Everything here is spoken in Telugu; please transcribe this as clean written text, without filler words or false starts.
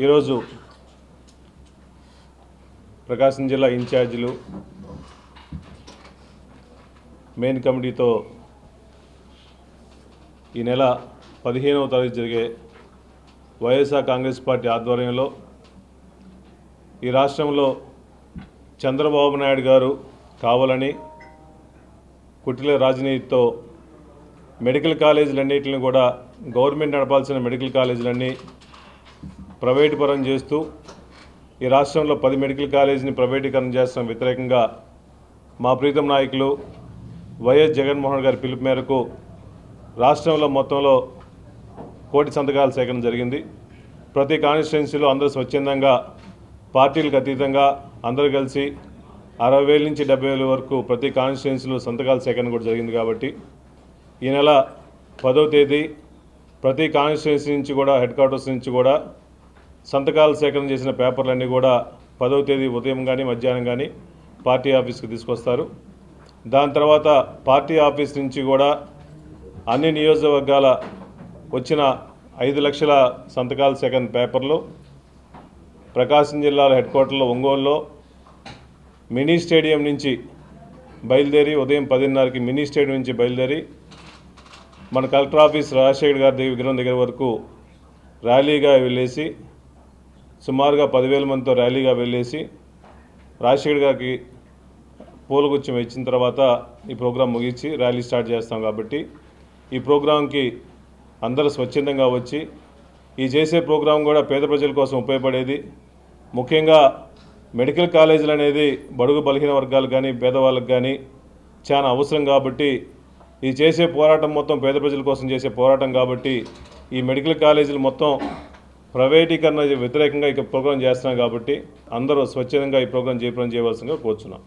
ఈరోజు ప్రకాశం జిల్లా ఇన్ఛార్జీలు మెయిన్ కమిటీతో ఈ నెల 15వ తారీఖు జరిగే వైఎస్ఆర్ కాంగ్రెస్ పార్టీ ఆధ్వర్యంలో ఈ రాష్ట్రంలో చంద్రబాబు నాయుడు గారు కావాలని కుటిల రాజనీతితో మెడికల్ కాలేజీలన్నింటిని కూడా గవర్నమెంట్ నడపాల్సిన మెడికల్ కాలేజీలన్నీ ప్రైవేటు పరం చేస్తూ ఈ రాష్ట్రంలో 10 మెడికల్ కాలేజీని ప్రైవేటీకరణ చేస్తున్న వ్యతిరేకంగా మా ప్రీతం నాయకులు వైఎస్ జగన్మోహన్ గారి పిలుపు మేరకు రాష్ట్రంలో మొత్తంలో 1 కోటి సంతకాల సేకరణ జరిగింది. ప్రతి కాన్స్టిట్యున్సీలో అందరూ స్వచ్ఛందంగా పార్టీలకు అతీతంగా అందరూ కలిసి 60,000 నుంచి 70,000 వరకు ప్రతి కాన్స్టిట్యున్సీలో సంతకాల సేకరణ కూడా జరిగింది. కాబట్టి ఈ నెల 10వ తేదీ ప్రతి కాన్స్టిట్యున్సీ నుంచి కూడా హెడ్ క్వార్టర్స్ నుంచి కూడా సంతకాలు సేకరణ చేసిన పేపర్లన్నీ కూడా 10వ తేదీ ఉదయం కానీ మధ్యాహ్నం కానీ పార్టీ ఆఫీస్కి తీసుకొస్తారు. దాని తర్వాత పార్టీ ఆఫీస్ నుంచి కూడా అన్ని నియోజకవర్గాల వచ్చిన 5 లక్షల సంతకాల సేకరణ పేపర్లు ప్రకాశం జిల్లాలో హెడ్ క్వార్టర్లో ఒంగోలులో మినీ స్టేడియం నుంచి బయలుదేరి ఉదయం 10:30కి మినీ స్టేడియం నుంచి బయలుదేరి మన కలెక్టర్ ఆఫీస్ రాజశేఖర్ గారి విగ్రహం దగ్గర వరకు ర్యాలీగా వెళ్ళేసి సుమారుగా 10,000 మందితో ర్యాలీగా వెళ్ళేసి రాజశేఖర్ గారికి పూలగుచ్చం ఇచ్చిన తర్వాత ఈ ప్రోగ్రాం ముగించి ర్యాలీ స్టార్ట్ చేస్తాం. కాబట్టి ఈ ప్రోగ్రాంకి అందరూ స్వచ్ఛందంగా వచ్చి ఈ చేసే ప్రోగ్రాం కూడా పేద ప్రజల కోసం ఉపయోగపడేది. ముఖ్యంగా మెడికల్ కాలేజీలు అనేది బడుగు బలహీన వర్గాలకు కానీ పేదవాళ్ళకు కానీ చాలా అవసరం. కాబట్టి ఈ చేసే పోరాటం మొత్తం పేద ప్రజల కోసం చేసే పోరాటం. కాబట్టి ఈ మెడికల్ కాలేజీలు మొత్తం ప్రైవేటీకరణ వ్యతిరేకంగా ఈ ప్రోగ్రాం చేస్తున్నాం. కాబట్టి అందరూ స్వచ్ఛందంగా ఈ ప్రోగ్రాం జయప్రదం చేయవలసిందిగా కోరుచున్నాం.